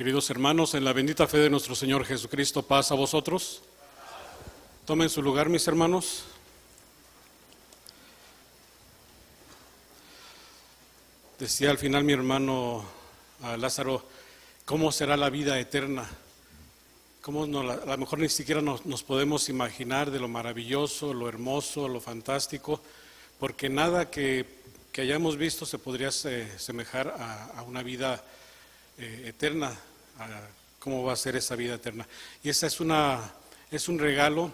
Queridos hermanos, en la bendita fe de nuestro Señor Jesucristo, paz a vosotros. Tomen su lugar, mis hermanos. Decía al final mi hermano Lázaro, ¿cómo será la vida eterna? ¿Cómo no, a lo mejor ni siquiera nos podemos imaginar de lo maravilloso, lo hermoso, lo fantástico, porque nada que hayamos visto se podría semejar a una vida eterna, a cómo va a ser esa vida eterna. Y esa es un regalo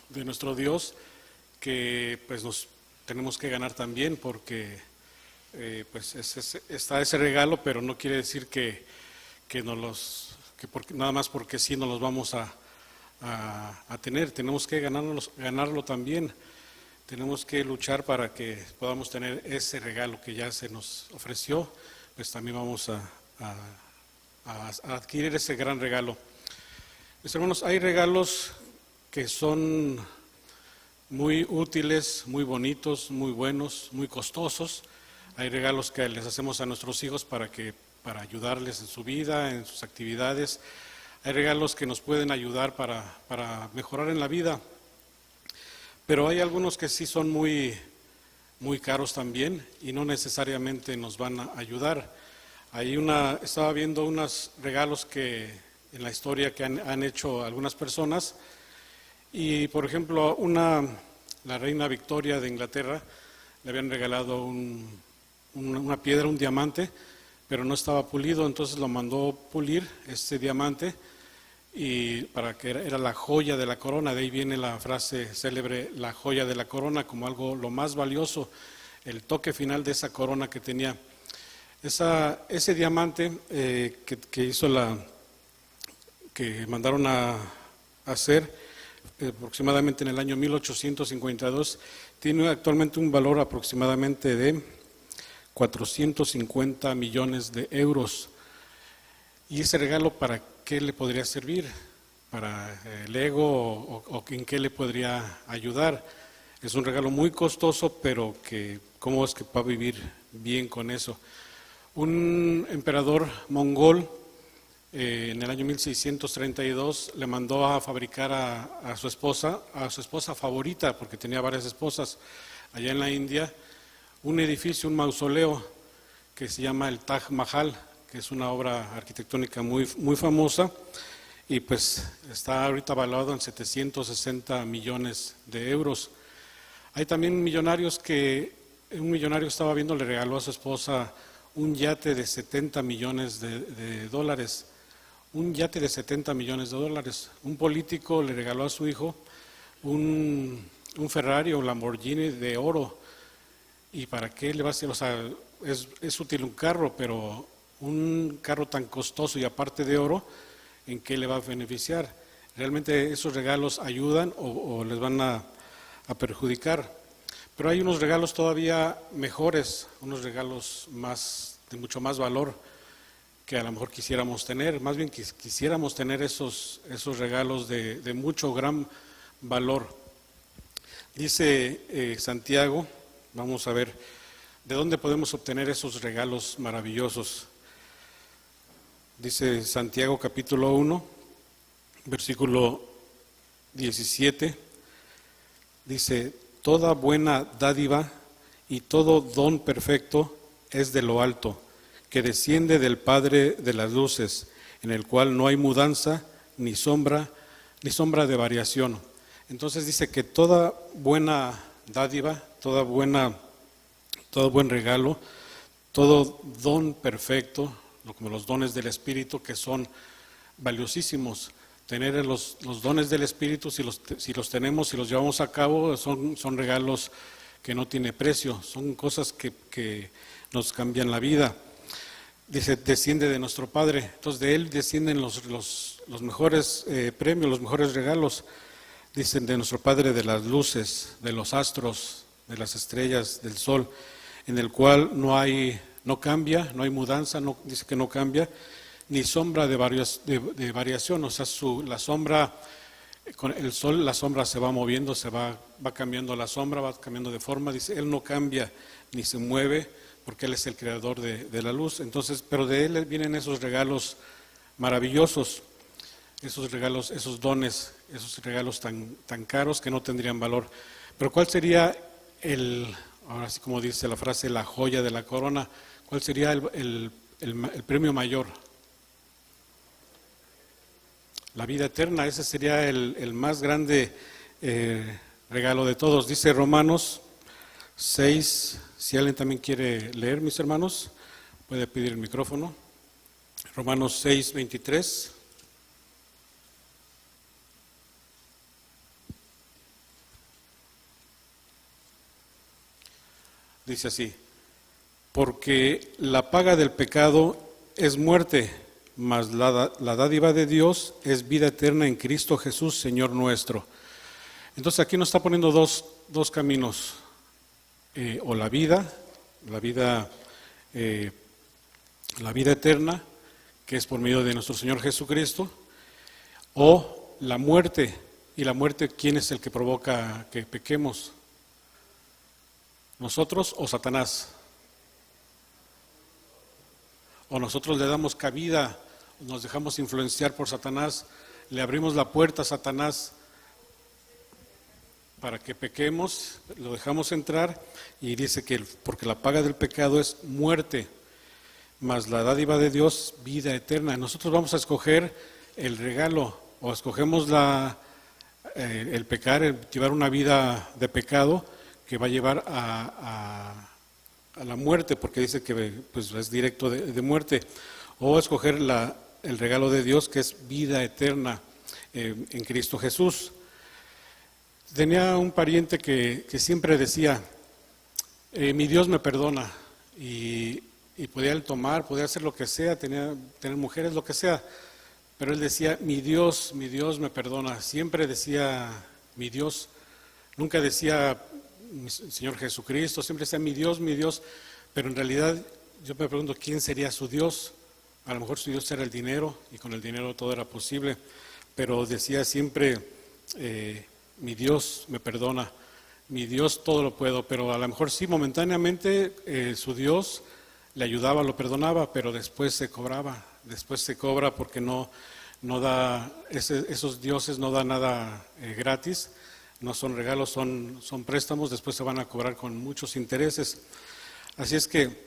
de nuestro Dios que pues nos tenemos que ganar también, porque pues está ese regalo, pero no quiere decir que nada más porque sí nos los vamos a tener. Tenemos que ganarlo también. Tenemos que luchar para que podamos tener ese regalo que ya se nos ofreció. Pues también vamos a adquirir ese gran regalo. Mis hermanos, hay regalos que son muy útiles, muy bonitos, muy buenos, muy costosos. Hay regalos que les hacemos a nuestros hijos para ayudarles en su vida, en sus actividades. Hay regalos que nos pueden ayudar para mejorar en la vida. Pero hay algunos que sí son muy, muy caros también y no necesariamente nos van a ayudar. Estaba viendo unos regalos que en la historia que han hecho algunas personas, y por ejemplo la reina Victoria de Inglaterra le habían regalado una piedra, un diamante, pero no estaba pulido, entonces lo mandó pulir este diamante, y para que era la joya de la corona. De ahí viene la frase célebre, la joya de la corona, como algo lo más valioso, el toque final de esa corona que tenía. Ese diamante que mandaron a hacer aproximadamente en el año 1852, tiene actualmente un valor aproximadamente de 450 millones de euros. ¿Y ese regalo para qué le podría servir? ¿Para el ego o en qué le podría ayudar? Es un regalo muy costoso, pero ¿cómo es que va a vivir bien con eso? Un emperador mongol en el año 1632 le mandó a fabricar a su esposa favorita, porque tenía varias esposas allá en la India, un edificio, un mausoleo que se llama el Taj Mahal, que es una obra arquitectónica muy, muy famosa, y pues está ahorita valuado en 760 millones de euros. Hay también millonarios un millonario estaba viendo, le regaló a su esposa un yate de 70 millones de dólares. Un yate de 70 millones de dólares. Un político le regaló a su hijo un Ferrari o Lamborghini de oro. ¿Y para qué le va a hacer? O sea, es útil un carro, pero un carro tan costoso y aparte de oro, ¿en qué le va a beneficiar? ¿Realmente esos regalos ayudan o les van a perjudicar? Pero hay unos regalos todavía mejores, unos regalos de mucho más valor que a lo mejor quisiéramos tener. Más bien quisiéramos tener esos regalos de mucho, gran valor. Dice Santiago, vamos a ver, ¿de dónde podemos obtener esos regalos maravillosos? Dice Santiago capítulo 1, versículo 17, dice: toda buena dádiva y todo don perfecto es de lo alto, que desciende del Padre de las luces, en el cual no hay mudanza ni sombra de variación. Entonces dice que toda buena dádiva, todo buen regalo, todo don perfecto, como los dones del Espíritu, que son valiosísimos. Tener los dones del Espíritu, si los tenemos, si los llevamos a cabo, son regalos que no tiene precio, son cosas que nos cambian la vida. Dice, desciende de nuestro Padre, entonces de Él descienden los mejores premios, los mejores regalos. Dicen, de nuestro Padre de las luces, de los astros, de las estrellas, del sol, en el cual no cambia, no hay mudanza, dice que no cambia, ni sombra de variación. O sea, la sombra, con el sol la sombra se va moviendo, va cambiando la sombra, va cambiando de forma. Dice, Él no cambia ni se mueve, porque Él es el creador de la luz. Entonces, pero de Él vienen esos regalos maravillosos, esos regalos, esos dones, esos regalos tan caros que no tendrían valor. Pero ¿cuál sería ahora sí como dice la frase, la joya de la corona? ¿Cuál sería el premio mayor? La vida eterna, ese sería el más grande regalo de todos. Dice Romanos 6, si alguien también quiere leer, mis hermanos, puede pedir el micrófono. Romanos 6, 23. Dice así: porque la paga del pecado es muerte, mas la dádiva de Dios es vida eterna en Cristo Jesús, Señor nuestro. Entonces aquí nos está poniendo dos caminos, o la vida eterna, que es por medio de nuestro Señor Jesucristo, o la muerte. Y la muerte, ¿quién es el que provoca que pequemos? ¿Nosotros o Satanás? O nosotros le damos cabida, nos dejamos influenciar por Satanás, le abrimos la puerta a Satanás para que pequemos, lo dejamos entrar, y dice que porque la paga del pecado es muerte, mas la dádiva de Dios, vida eterna. Nosotros vamos a escoger el regalo, o escogemos el pecar, el llevar una vida de pecado que va a llevar a la muerte, porque dice que pues, es directo de muerte, o escoger el regalo de Dios, que es vida eterna en Cristo Jesús. Tenía un pariente que siempre decía, mi Dios me perdona, y podía él tomar, podía hacer lo que sea, tener mujeres, lo que sea, pero él decía, mi Dios me perdona. Siempre decía mi Dios, nunca decía mi Señor Jesucristo, siempre decía mi Dios, pero en realidad yo me pregunto quién sería su Dios. A lo mejor su Dios era el dinero, y con el dinero todo era posible, pero decía siempre, mi Dios me perdona, mi Dios todo lo puedo. Pero a lo mejor sí, momentáneamente su Dios le ayudaba, lo perdonaba, pero después se cobra porque no da, esos dioses no dan nada gratis, no son regalos, son préstamos, después se van a cobrar con muchos intereses. Así es que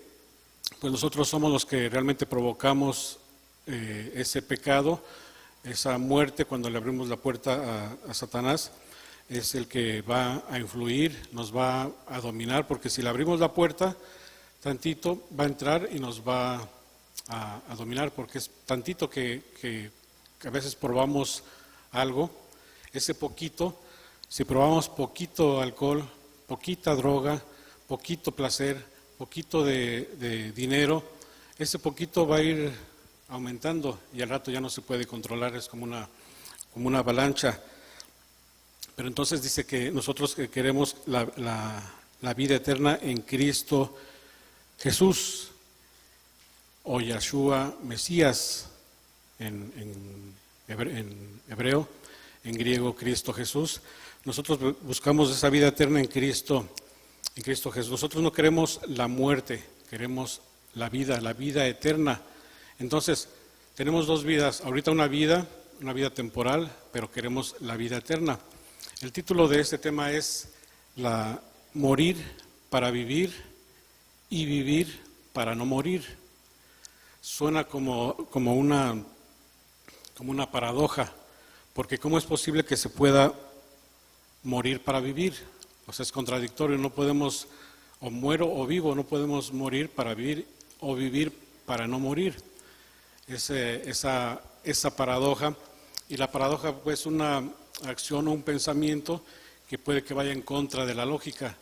pues nosotros somos los que realmente provocamos ese pecado, esa muerte, cuando le abrimos la puerta a Satanás. Es el que va a influir, nos va a dominar, porque si le abrimos la puerta tantito, va a entrar y nos va a dominar, porque es tantito que a veces probamos algo, ese poquito, si probamos poquito alcohol, poquita droga, poquito placer, poquito de dinero, ese poquito va a ir aumentando y al rato ya no se puede controlar, es como una avalancha. Pero entonces dice que nosotros queremos la vida eterna en Cristo Jesús, o Yahshua Mesías en hebreo, en griego Cristo Jesús. Nosotros buscamos esa vida eterna en Cristo Jesús. Nosotros no queremos la muerte, queremos la vida eterna. Entonces, tenemos dos vidas, ahorita una vida temporal, pero queremos la vida eterna. El título de este tema es morir para vivir y vivir para no morir. Suena como una paradoja, porque ¿cómo es posible que se pueda morir para vivir? O sea, es contradictorio, no podemos, o muero o vivo, no podemos morir para vivir o vivir para no morir. Esa paradoja, y la paradoja pues una acción o un pensamiento que puede que vaya en contra de la lógica,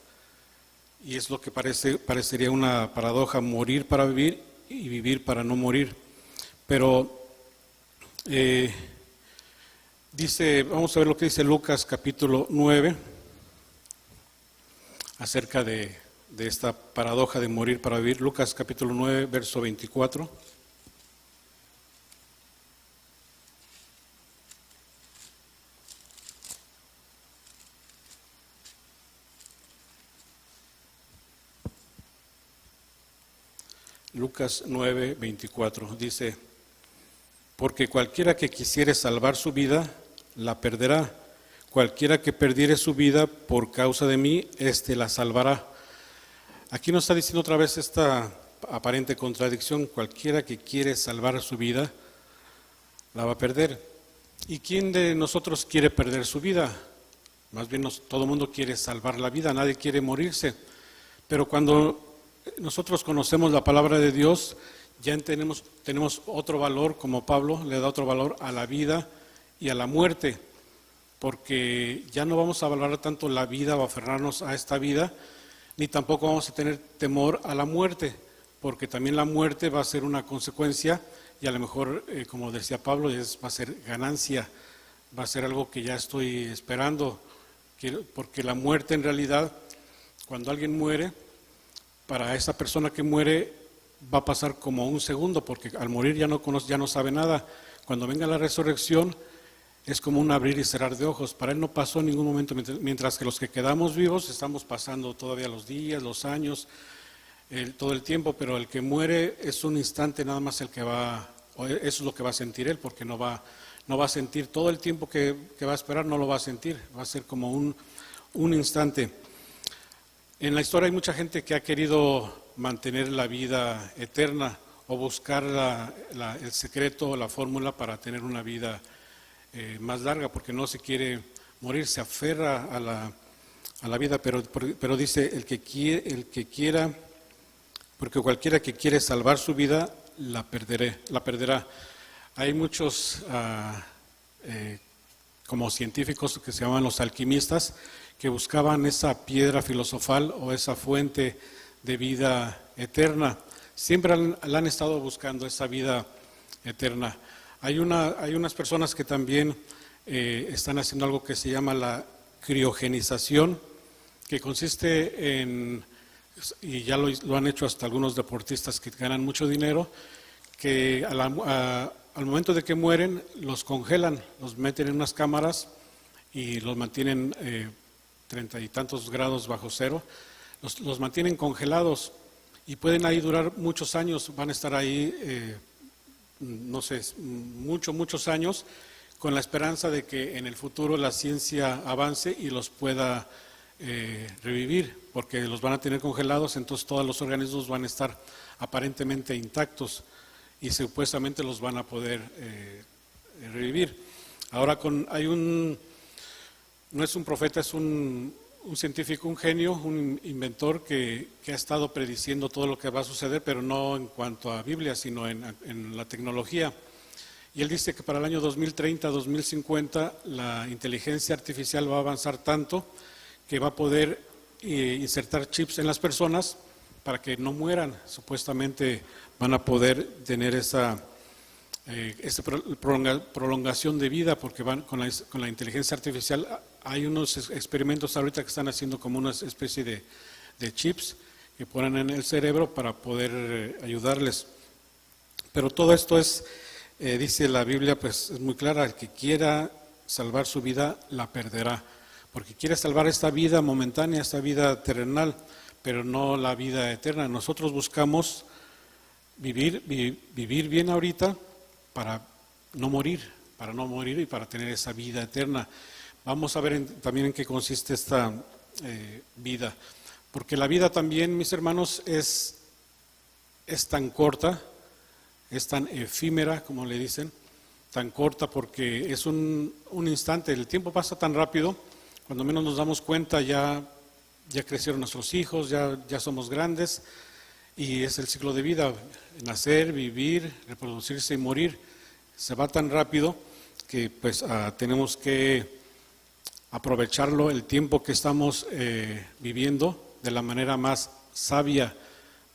y es lo que parecería una paradoja, morir para vivir y vivir para no morir. Pero vamos a ver lo que dice Lucas capítulo 9 acerca de esta paradoja de morir para vivir. Lucas capítulo 9, verso 24. Lucas 9, 24 dice: Porque cualquiera que quisiere salvar su vida, la perderá. Cualquiera que perdiere su vida por causa de mí, éste la salvará. Aquí nos está diciendo otra vez esta aparente contradicción. Cualquiera que quiere salvar su vida, la va a perder. ¿Y quién de nosotros quiere perder su vida? Más bien todo el mundo quiere salvar la vida, nadie quiere morirse. Pero cuando nosotros conocemos la palabra de Dios, ya tenemos otro valor, como Pablo le da otro valor a la vida y a la muerte, porque ya no vamos a valorar tanto la vida o aferrarnos a esta vida, ni tampoco vamos a tener temor a la muerte, porque también la muerte va a ser una consecuencia y a lo mejor, como decía Pablo, va a ser ganancia, va a ser algo que ya estoy esperando, porque la muerte en realidad, cuando alguien muere, para esa persona que muere va a pasar como un segundo, porque al morir ya no sabe nada. Cuando venga la resurrección es como un abrir y cerrar de ojos. Para él no pasó en ningún momento, mientras que los que quedamos vivos estamos pasando todavía los días, los años, todo el tiempo, pero el que muere es un instante nada más el que va, eso es lo que va a sentir él, porque no va a sentir todo el tiempo que va a esperar, no lo va a sentir, va a ser como un instante. En la historia hay mucha gente que ha querido mantener la vida eterna o buscar el secreto o la fórmula para tener una vida más larga, porque no se quiere morir, se aferra a la vida, pero dice el que quiera, porque cualquiera que quiere salvar su vida la perderá. Hay muchos como científicos que se llaman los alquimistas, que buscaban esa piedra filosofal o esa fuente de vida eterna. Siempre la han estado buscando, esa vida eterna. Hay unas personas que también están haciendo algo que se llama la criogenización, que consiste en, y ya lo han hecho hasta algunos deportistas que ganan mucho dinero, que al momento de que mueren los congelan, los meten en unas cámaras y los mantienen 30 y tantos grados bajo cero, los mantienen congelados y pueden ahí durar muchos años, van a estar ahí, no sé, muchos años, con la esperanza de que en el futuro la ciencia avance y los pueda revivir, porque los van a tener congelados, entonces todos los organismos van a estar aparentemente intactos y supuestamente los van a poder revivir. Ahora no es un profeta, es un científico, un genio, un inventor que ha estado prediciendo todo lo que va a suceder, pero no en cuanto a Biblia, sino en la tecnología. Y él dice que para el año 2030, 2050, la inteligencia artificial va a avanzar tanto que va a poder insertar chips en las personas para que no mueran. Supuestamente van a poder tener esa prolongación de vida, porque van con la inteligencia artificial. Hay unos experimentos ahorita que están haciendo como una especie de chips que ponen en el cerebro para poder ayudarles. Pero todo esto dice la Biblia, pues es muy clara: el que quiera salvar su vida la perderá, porque quiere salvar esta vida momentánea, esta vida terrenal, pero no la vida eterna. Nosotros buscamos vivir bien ahorita para no morir y para tener esa vida eterna. Vamos a ver también en qué consiste esta vida, porque la vida también, mis hermanos, es tan corta, es tan efímera, como le dicen, tan corta porque es un instante. El tiempo pasa tan rápido, cuando menos nos damos cuenta ya crecieron nuestros hijos, ya somos grandes, y es el ciclo de vida: nacer, vivir, reproducirse y morir. Se va tan rápido que pues tenemos que aprovecharlo, el tiempo que estamos viviendo, de la manera más sabia,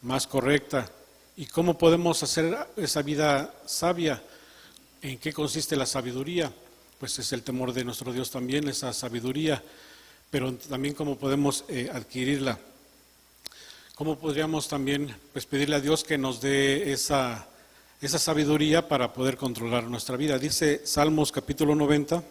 más correcta. ¿Y cómo podemos hacer esa vida sabia? ¿En qué consiste la sabiduría? Pues es el temor de nuestro Dios también, esa sabiduría, pero también cómo podemos adquirirla. ¿Cómo podríamos también pues pedirle a Dios que nos dé esa sabiduría para poder controlar nuestra vida? Dice Salmos capítulo 90.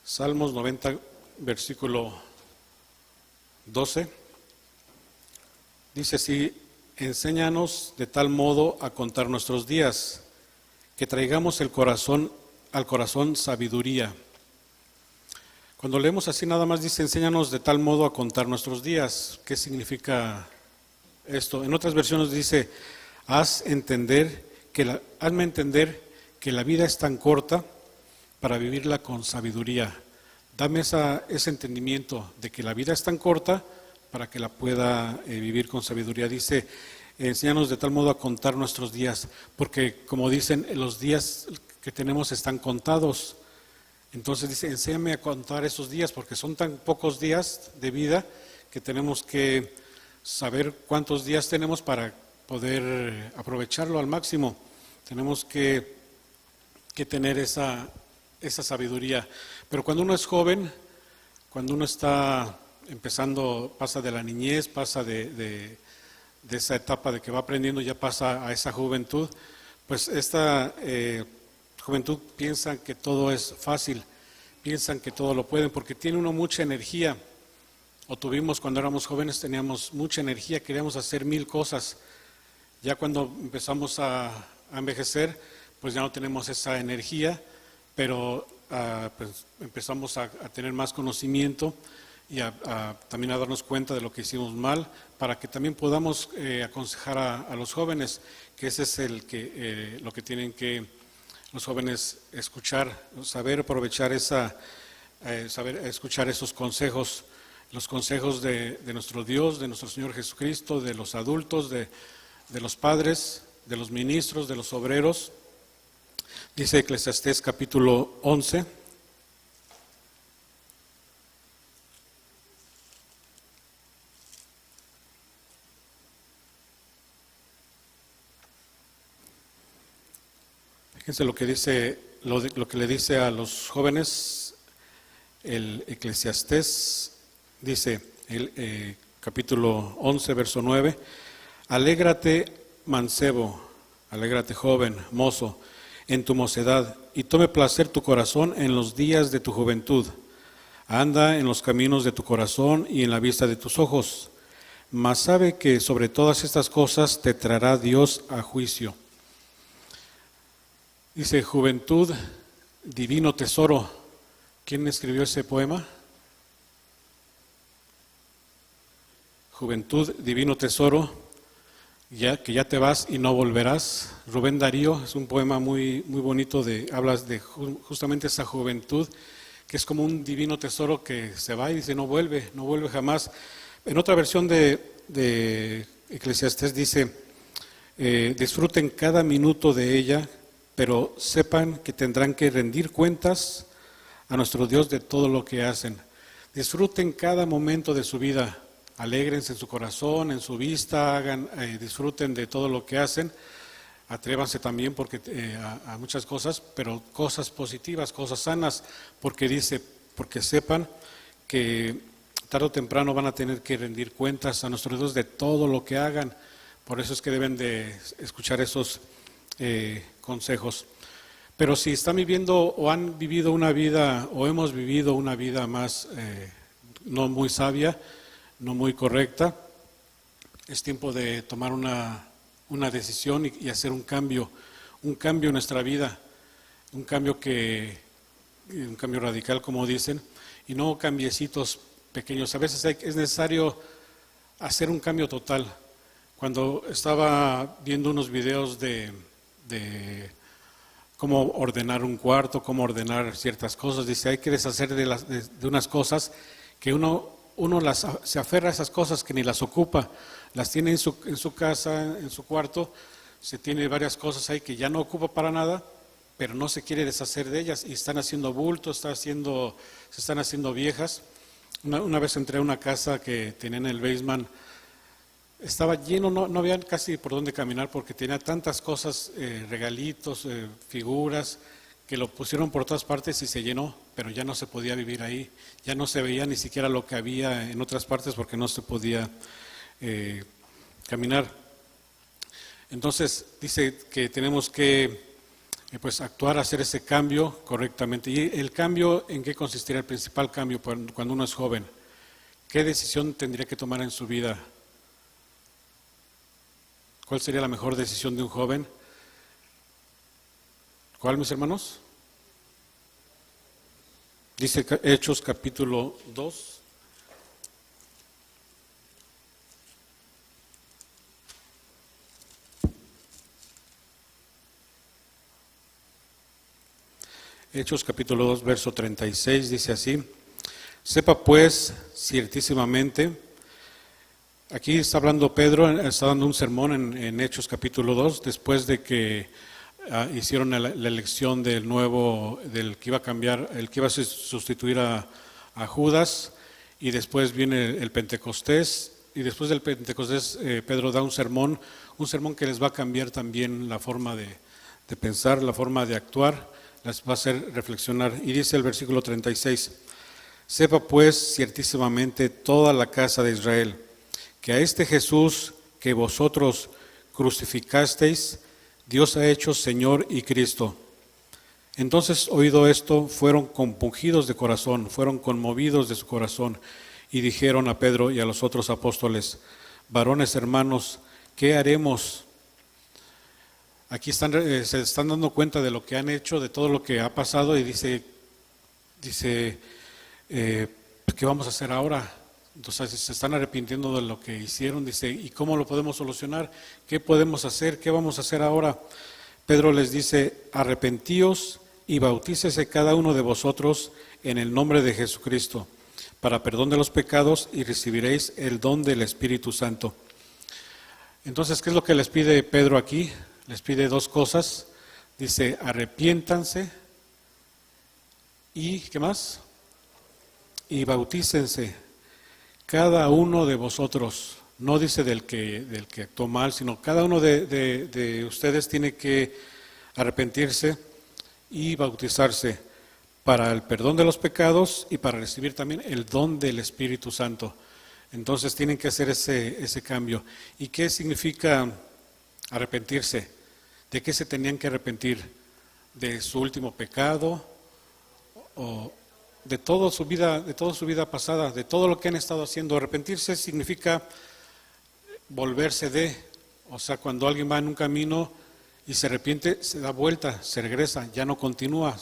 Salmos 90, versículo 12. Dice así: enséñanos de tal modo a contar nuestros días, que traigamos al corazón sabiduría. Cuando leemos así nada más dice: enséñanos de tal modo a contar nuestros días. ¿Qué significa esto? En otras versiones dice: hazme entender que la vida es tan corta para vivirla con sabiduría. Dame ese entendimiento de que la vida es tan corta para que la pueda vivir con sabiduría. Dice: enséñanos de tal modo a contar nuestros días, porque como dicen, los días que tenemos están contados. Entonces dice: enséñame a contar esos días, porque son tan pocos días de vida que tenemos que saber cuántos días tenemos para poder aprovecharlo al máximo. Tenemos que tener esa sabiduría. Pero cuando uno es joven, cuando uno está empezando, pasa de la niñez, pasa de esa etapa de que va aprendiendo, ya pasa a esa juventud, pues esta juventud piensan que todo es fácil, piensan que todo lo pueden, porque tiene uno mucha energía, o tuvimos cuando éramos jóvenes, teníamos mucha energía, queríamos hacer 1000 cosas. Ya cuando empezamos a envejecer, pues ya no tenemos esa energía, pero pues empezamos a tener más conocimiento y también a darnos cuenta de lo que hicimos mal, para que también podamos aconsejar a los jóvenes, que ese es lo que tienen que los jóvenes escuchar, saber aprovechar saber escuchar esos consejos, los consejos de nuestro Dios, de nuestro Señor Jesucristo, de los adultos, de los padres, de los ministros, de los obreros. Dice Eclesiastés capítulo 11. Fíjense lo que dice, lo que le dice a los jóvenes el Eclesiastés. Dice el capítulo 11, verso 9: alégrate, mancebo, alégrate, joven, mozo, en tu mocedad, y tome placer tu corazón en los días de tu juventud. Anda en los caminos de tu corazón y en la vista de tus ojos. Mas sabe que sobre todas estas cosas te traerá Dios a juicio. Dice: juventud, divino tesoro. ¿Quién escribió ese poema? Juventud, divino tesoro. Que ya te vas y no volverás. Rubén Darío, es un poema muy, muy bonito, hablas de justamente esa juventud, que es como un divino tesoro que se va y dice no vuelve jamás. En otra versión de Eclesiastés dice: disfruten cada minuto de ella, pero sepan que tendrán que rendir cuentas a nuestro Dios de todo lo que hacen. Disfruten cada momento de su vida. Alégrense en su corazón, en su vista, disfruten de todo lo que hacen, atrévanse también a muchas cosas, pero cosas positivas, cosas sanas, porque sepan que tarde o temprano van a tener que rendir cuentas a nuestro Dios de todo lo que hagan. Por eso es que deben de escuchar esos consejos. Pero si están viviendo o han vivido una vida o hemos vivido una vida más no muy sabia, no muy correcta, es tiempo de tomar una decisión y hacer un cambio en nuestra vida, un cambio radical, como dicen, y no cambiecitos pequeños. A veces es necesario hacer un cambio total. Cuando estaba viendo unos videos de cómo ordenar un cuarto, cómo ordenar ciertas cosas, dice: hay que deshacer de unas cosas que uno se aferra a esas cosas que ni las ocupa, las tiene en su casa, en su cuarto, se tiene varias cosas ahí que ya no ocupa para nada, pero no se quiere deshacer de ellas y están haciendo bultos, se están haciendo viejas. Una vez entré a una casa que tenía en el basement, estaba lleno, no había casi por dónde caminar porque tenía tantas cosas, regalitos, figuras, que lo pusieron por todas partes y se llenó, pero ya no se podía vivir ahí, ya no se veía ni siquiera lo que había en otras partes porque no se podía caminar. Entonces dice que tenemos que pues actuar, hacer ese cambio correctamente. ¿Y el cambio en qué consistiría? El principal cambio cuando uno es joven. ¿Qué decisión tendría que tomar en su vida? ¿Cuál sería la mejor decisión de un joven? ¿Cuál, mis hermanos? Dice Hechos capítulo 2. Hechos capítulo 2, verso 36, dice así: sepa pues ciertísimamente, aquí está hablando Pedro, está dando un sermón en Hechos capítulo 2, después de que hicieron la elección del que iba a cambiar, el que iba a sustituir a Judas, y después viene el Pentecostés, y después del Pentecostés Pedro da un sermón que les va a cambiar también la forma de pensar, la forma de actuar, las va a hacer reflexionar. Y dice el versículo 36: sepa pues ciertísimamente toda la casa de Israel, que a este Jesús que vosotros crucificasteis, Dios ha hecho Señor y Cristo. Entonces, oído esto, fueron compungidos de corazón, fueron conmovidos de su corazón, y dijeron a Pedro y a los otros apóstoles: varones hermanos, ¿qué haremos? Aquí se están dando cuenta de lo que han hecho, de todo lo que ha pasado, y dice ¿qué vamos a hacer ahora? Entonces se están arrepintiendo de lo que hicieron. Dice, ¿y cómo lo podemos solucionar? ¿Qué podemos hacer? ¿Qué vamos a hacer ahora? Pedro les dice: arrepentíos y bautícese cada uno de vosotros en el nombre de Jesucristo para perdón de los pecados, y recibiréis el don del Espíritu Santo. Entonces, ¿qué es lo que les pide Pedro aquí? Les pide dos cosas. Dice, arrepiéntanse y, ¿qué más? Y bautícense cada uno de vosotros. No dice del que actuó mal, sino cada uno de ustedes tiene que arrepentirse y bautizarse para el perdón de los pecados y para recibir también el don del Espíritu Santo. Entonces tienen que hacer ese cambio. ¿Y qué significa arrepentirse? ¿De qué se tenían que arrepentir? ¿De su último pecado? ¿O de toda su vida pasada, de todo lo que han estado haciendo? Arrepentirse significa volverse de, o sea, cuando alguien va en un camino y se arrepiente, se da vuelta, se regresa, ya no continúa.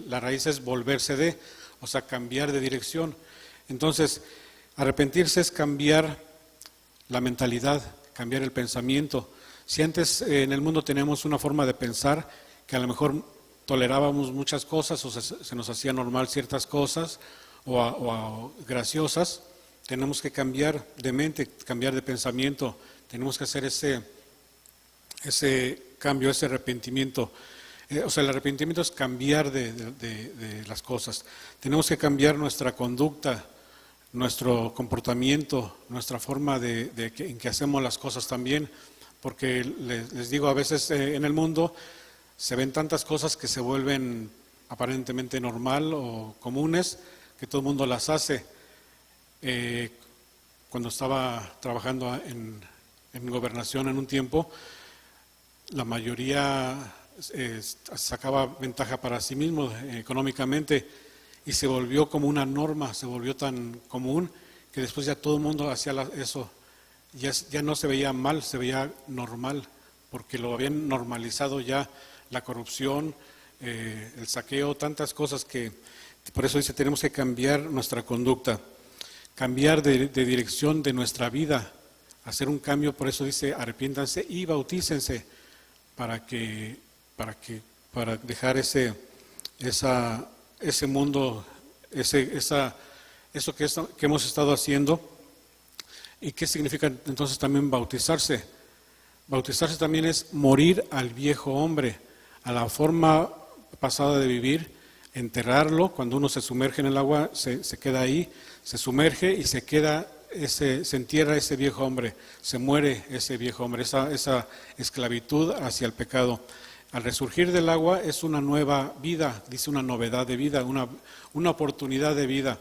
La raíz es volverse de, o sea, cambiar de dirección. Entonces, arrepentirse es cambiar la mentalidad, cambiar el pensamiento. Si antes en el mundo teníamos una forma de pensar que a lo mejor tolerábamos muchas cosas o se nos hacía normal ciertas cosas o graciosas, tenemos que cambiar de mente, cambiar de pensamiento, tenemos que hacer ese cambio, ese arrepentimiento. O sea, el arrepentimiento es cambiar de las cosas. Tenemos que cambiar nuestra conducta, nuestro comportamiento, nuestra forma en que hacemos las cosas también, porque les digo, a veces en el mundo se ven tantas cosas que se vuelven aparentemente normal o comunes, que todo el mundo las hace. Cuando estaba trabajando en gobernación en un tiempo, la mayoría sacaba ventaja para sí mismo económicamente, y se volvió como una norma, se volvió tan común que después ya todo el mundo hacía eso. Ya no se veía mal, se veía normal, porque lo habían normalizado ya, la corrupción, el saqueo, tantas cosas que, por eso dice, tenemos que cambiar nuestra conducta, cambiar de dirección de nuestra vida, hacer un cambio. Por eso dice, arrepiéntanse y bautícense, para dejar ese mundo, eso que hemos estado haciendo. ¿Y qué significa entonces también bautizarse? Bautizarse también es morir al viejo hombre, a la forma pasada de vivir, enterrarlo. Cuando uno se sumerge en el agua, se queda ahí, se sumerge y se entierra ese viejo hombre, se muere ese viejo hombre, esa esclavitud hacia el pecado. Al resurgir del agua es una nueva vida, dice, una novedad de vida, una oportunidad de vida,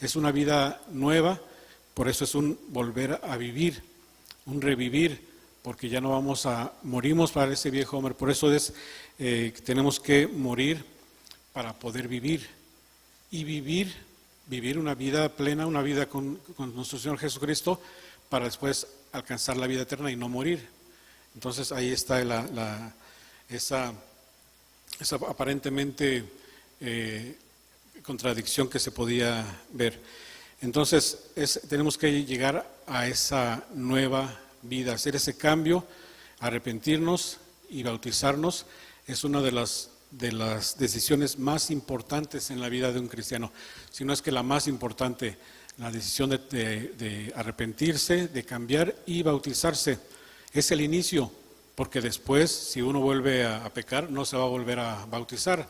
es una vida nueva. Por eso es un volver a vivir, un revivir, porque ya no morimos para ese viejo hombre. Por eso tenemos que morir para poder vivir y vivir una vida plena, una vida con nuestro Señor Jesucristo, para después alcanzar la vida eterna y no morir. Entonces ahí está esa aparentemente contradicción que se podía ver. Entonces tenemos que llegar a esa nueva vida, hacer ese cambio, arrepentirnos y bautizarnos. Es una de las decisiones más importantes en la vida de un cristiano, si no es que la más importante, la decisión de arrepentirse, de cambiar y bautizarse. Es el inicio, porque después, si uno vuelve a pecar, no se va a volver a bautizar.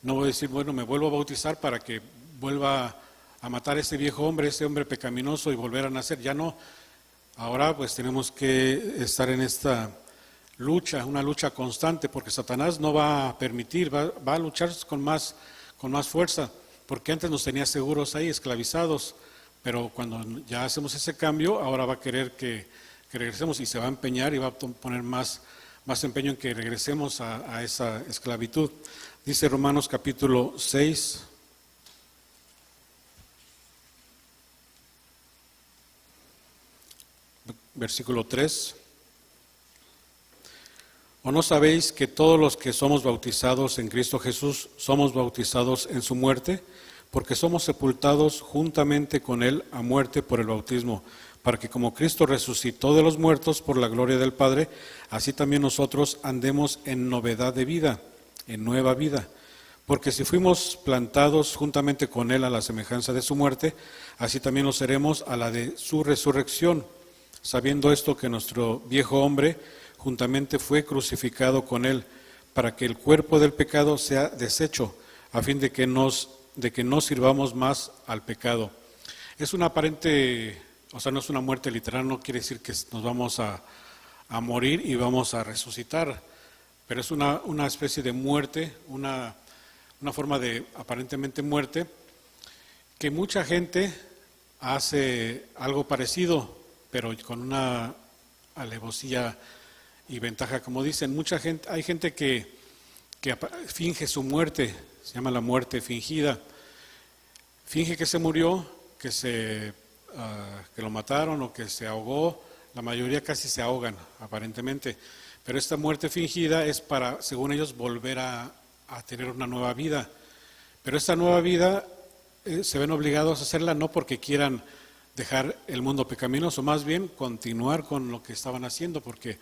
No voy a decir, bueno, me vuelvo a bautizar para que vuelva a matar a ese viejo hombre, ese hombre pecaminoso y volver a nacer. Ya no. Ahora pues tenemos que estar en esta lucha, una lucha constante, porque Satanás no va a permitir, va a luchar con más fuerza, porque antes nos tenía seguros ahí, esclavizados, pero cuando ya hacemos ese cambio, ahora va a querer que regresemos y se va a empeñar y va a poner más empeño en que regresemos a esa esclavitud. Dice Romanos capítulo 6, versículo 3. ¿O no sabéis que todos los que somos bautizados en Cristo Jesús somos bautizados en su muerte? Porque somos sepultados juntamente con Él a muerte por el bautismo, para que como Cristo resucitó de los muertos por la gloria del Padre, así también nosotros andemos en novedad de vida, en nueva vida. Porque si fuimos plantados juntamente con Él a la semejanza de su muerte, así también lo seremos a la de su resurrección, sabiendo esto que nuestro viejo hombre juntamente fue crucificado con Él, para que el cuerpo del pecado sea deshecho, a fin de que no sirvamos más al pecado. Es una aparente, o sea, no es una muerte literal, no quiere decir que nos vamos a morir y vamos a resucitar, pero es una especie de muerte, una forma de aparentemente muerte, que mucha gente hace algo parecido, pero con una alevosía y ventaja, como dicen. Hay gente que finge su muerte, se llama la muerte fingida. Finge que se murió, que lo mataron o que se ahogó. La mayoría casi se ahogan, aparentemente. Pero esta muerte fingida es para, según ellos, volver a tener una nueva vida. Pero esta nueva vida se ven obligados a hacerla no porque quieran dejar el mundo pecaminoso, más bien continuar con lo que estaban haciendo, porque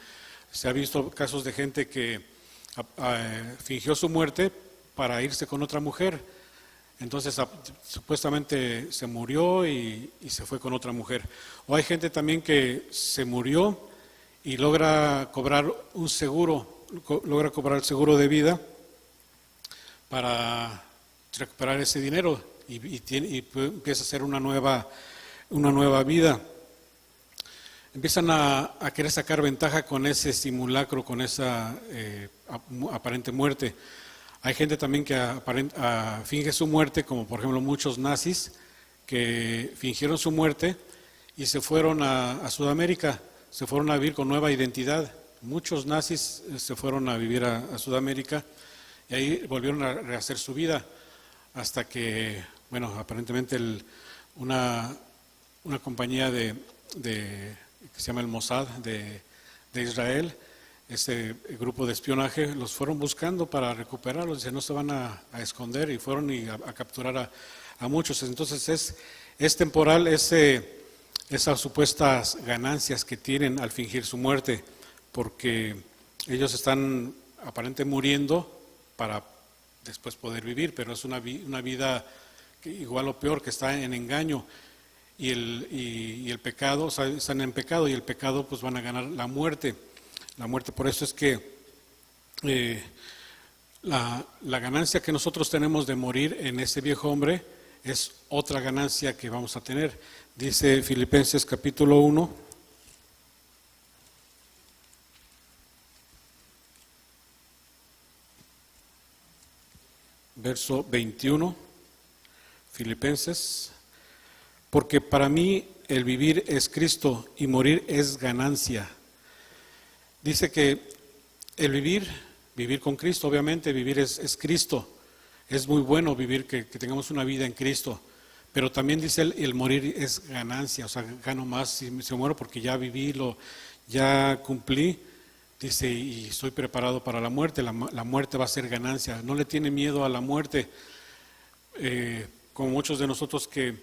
se ha visto casos de gente que fingió su muerte para irse con otra mujer. Entonces supuestamente se murió y se fue con otra mujer. O hay gente también que se murió y logra cobrar un seguro, logra cobrar el seguro de vida para recuperar ese dinero y empieza a hacer una nueva vida. Empiezan a querer sacar ventaja con ese simulacro, con esa aparente muerte. Hay gente también que finge su muerte, como por ejemplo muchos nazis que fingieron su muerte y se fueron a Sudamérica, se fueron a vivir con nueva identidad. Muchos nazis se fueron a vivir a Sudamérica y ahí volvieron a rehacer su vida, hasta que, bueno, aparentemente una compañía que se llama el Mossad de Israel, ese grupo de espionaje, los fueron buscando para recuperarlos. Dice, no se van a esconder, y fueron a capturar a muchos. Entonces es temporal esas supuestas ganancias que tienen al fingir su muerte, porque ellos están aparentemente muriendo para después poder vivir, pero es una vida que igual o peor, que está en engaño. Y el pecado, o sea, están en pecado, y el pecado pues van a ganar la muerte. Por eso es que la ganancia que nosotros tenemos de morir en ese viejo hombre es otra ganancia que vamos a tener. Dice Filipenses capítulo 1, verso 21, Filipenses: porque para mí el vivir es Cristo y morir es ganancia. Dice que el vivir con Cristo, obviamente vivir es Cristo. Es muy bueno vivir, que tengamos una vida en Cristo. Pero también dice el morir es ganancia, o sea, gano más si muero porque ya viví, ya cumplí. Dice, y estoy preparado para la muerte. La muerte va a ser ganancia. No le tiene miedo a la muerte, como muchos de nosotros que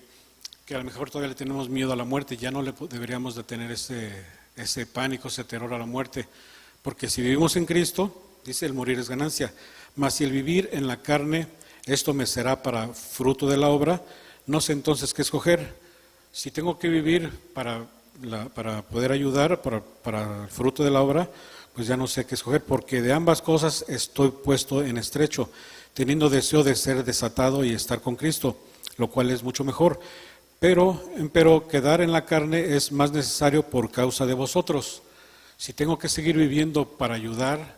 a lo mejor todavía le tenemos miedo a la muerte. Ya no le deberíamos de tener ese pánico, ese terror a la muerte. Porque si vivimos en Cristo, dice, el morir es ganancia. Mas si el vivir en la carne, esto me será para fruto de la obra, no sé entonces qué escoger. Si tengo que vivir para poder ayudar, para el fruto de la obra, pues ya no sé qué escoger, porque de ambas cosas estoy puesto en estrecho, teniendo deseo de ser desatado y estar con Cristo, lo cual es mucho mejor. Pero quedar en la carne es más necesario por causa de vosotros. Si tengo que seguir viviendo para ayudar,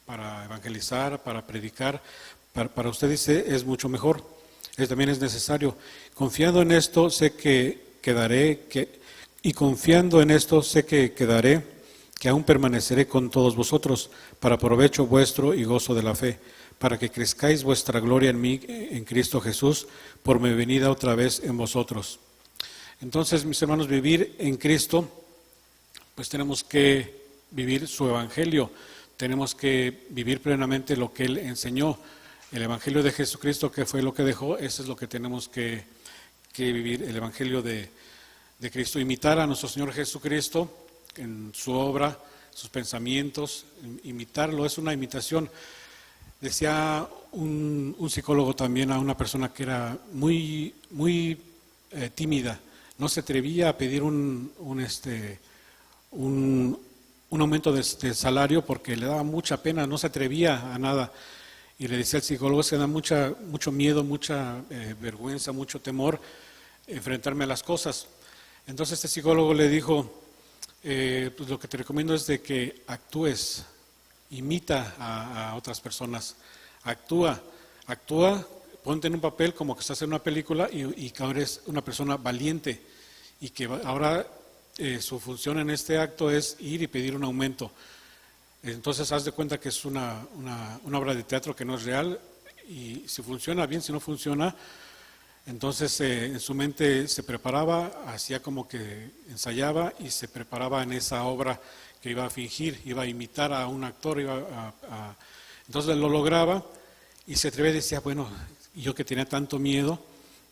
para evangelizar, para predicar, para usted dice, es mucho mejor. También es necesario. Confiando en esto, sé que quedaré, que aún permaneceré con todos vosotros, para provecho vuestro y gozo de la fe, para que crezcáis vuestra gloria en mí, en Cristo Jesús, por mi venida otra vez en vosotros. Entonces, mis hermanos, vivir en Cristo, pues tenemos que vivir su evangelio, tenemos que vivir plenamente lo que Él enseñó. El evangelio de Jesucristo, que fue lo que dejó, eso es lo que tenemos que vivir, el evangelio de Cristo, imitar a nuestro Señor Jesucristo en su obra, sus pensamientos, imitarlo, es una imitación. Decía un psicólogo también a una persona que era muy tímida, no se atrevía a pedir un aumento de salario porque le daba mucha pena, no se atrevía a nada. Y le decía al psicólogo, se da mucho miedo, mucha vergüenza, mucho temor enfrentarme a las cosas. Entonces este psicólogo le dijo, pues lo que te recomiendo es de que actúes, imita a otras personas, actúa, ponte en un papel como que estás en una película y que ahora eres una persona valiente y que ahora su función en este acto es ir y pedir un aumento. Entonces haz de cuenta que es una obra de teatro que no es real y si funciona bien, si no funciona, entonces en su mente se preparaba, hacía como que ensayaba y se preparaba en esa obra que iba a fingir, iba a imitar a un actor, entonces lo lograba y se atrevía y decía, bueno, yo que tenía tanto miedo,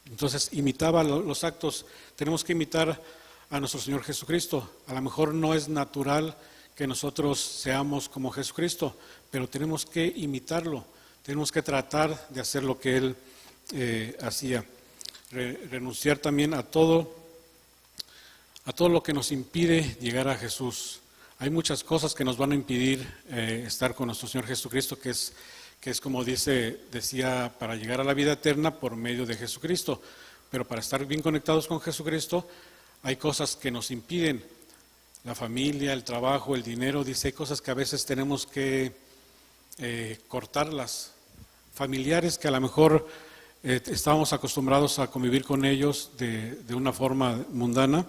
entonces imitaba los actos. Tenemos que imitar a nuestro Señor Jesucristo. A lo mejor no es natural que nosotros seamos como Jesucristo, pero tenemos que imitarlo, tenemos que tratar de hacer lo que Él hacía, renunciar también a todo lo que nos impide llegar a Jesús. Hay muchas cosas que nos van a impedir estar con nuestro Señor Jesucristo, que es como decía, para llegar a la vida eterna por medio de Jesucristo, pero para estar bien conectados con Jesucristo hay cosas que nos impiden. La familia, el trabajo, el dinero, dice, hay cosas que a veces tenemos que cortarlas. Familiares que a lo mejor estábamos acostumbrados a convivir con ellos de una forma mundana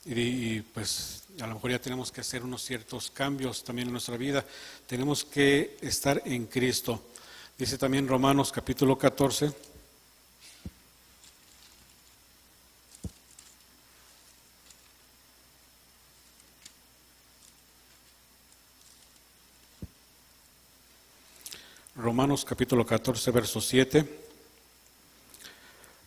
y pues a lo mejor ya tenemos que hacer unos ciertos cambios también en nuestra vida. Tenemos que estar en Cristo. Dice también Romanos capítulo 14. Romanos capítulo 14, verso 7.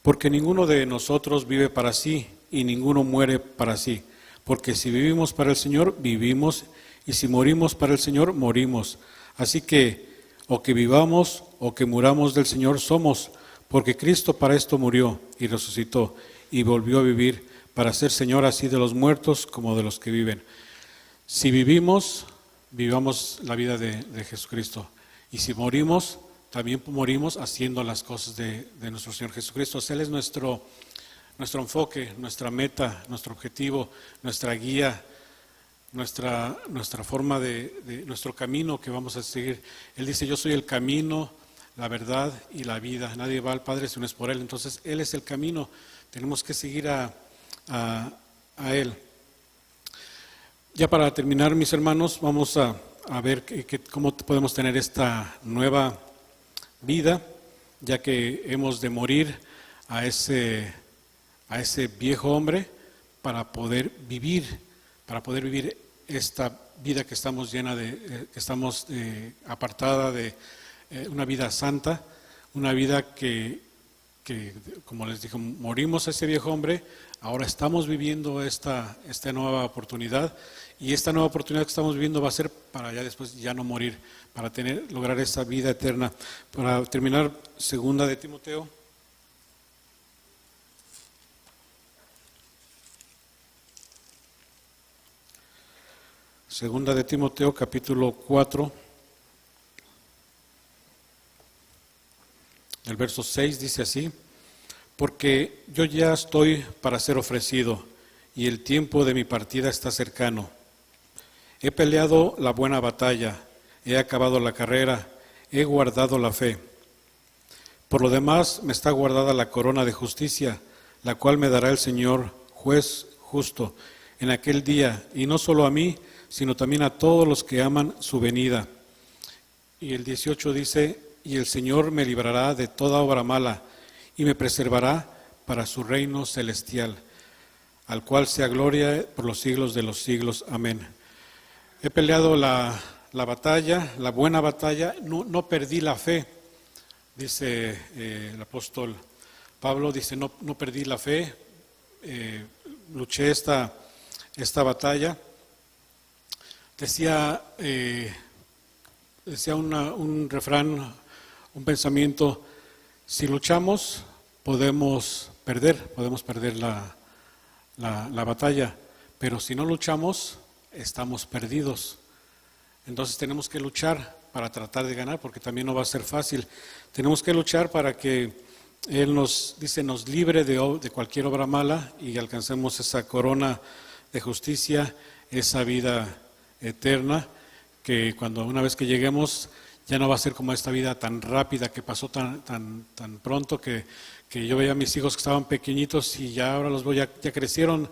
Porque ninguno de nosotros vive para sí y ninguno muere para sí. Porque si vivimos para el Señor, vivimos, y si morimos para el Señor, morimos. Así que, o que vivamos o que muramos del Señor somos, porque Cristo para esto murió y resucitó y volvió a vivir para ser Señor así de los muertos como de los que viven. Si vivimos, vivamos la vida de Jesucristo. Y si morimos, también morimos haciendo las cosas de nuestro Señor Jesucristo. Él es nuestro enfoque, nuestra meta, nuestro objetivo, nuestra guía, nuestra forma nuestro camino que vamos a seguir. Él dice, yo soy el camino, la verdad y la vida. Nadie va al Padre si no es por Él. Entonces, Él es el camino. Tenemos que seguir a Él. Ya para terminar, mis hermanos, vamos a ver cómo podemos tener esta nueva vida, ya que hemos de morir a ese viejo hombre para poder vivir esta vida que estamos que estamos apartada de una vida santa, una vida que, como les dije, morimos a ese viejo hombre, ahora estamos viviendo esta nueva oportunidad, y esta nueva oportunidad que estamos viviendo va a ser para ya después ya no morir, para lograr esa vida eterna. Para terminar, segunda de Timoteo. Segunda de Timoteo, capítulo 4, el verso 6 dice así: porque yo ya estoy para ser ofrecido, y el tiempo de mi partida está cercano. He peleado la buena batalla, he acabado la carrera, he guardado la fe. Por lo demás me está guardada la corona de justicia, la cual me dará el Señor, juez justo, en aquel día, y no solo a mí, sino también a todos los que aman su venida. Y el 18 dice: y el Señor me librará de toda obra mala, y me preservará para su reino celestial, al cual sea gloria por los siglos de los siglos. Amén. He peleado la batalla, la buena batalla, no perdí la fe, dice el apóstol Pablo, dice, no perdí la fe, luché esta batalla. Decía un refrán, un pensamiento: si luchamos podemos perder la batalla, pero si no luchamos estamos perdidos. Entonces tenemos que luchar para tratar de ganar, porque también no va a ser fácil. Tenemos que luchar para que Él nos libre de cualquier obra mala y alcancemos esa corona de justicia, esa vida eterna, que una vez que lleguemos ya no va a ser como esta vida tan rápida que pasó tan pronto, que yo veía a mis hijos que estaban pequeñitos y ya ahora los veo, ya crecieron.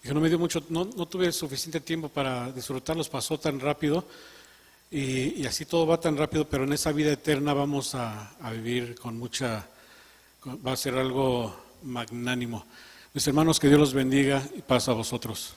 Dije, no tuve suficiente tiempo para disfrutarlos, pasó tan rápido, y así todo va tan rápido, pero en esa vida eterna vamos a vivir va a ser algo magnánimo. Mis hermanos, que Dios los bendiga y paz a vosotros.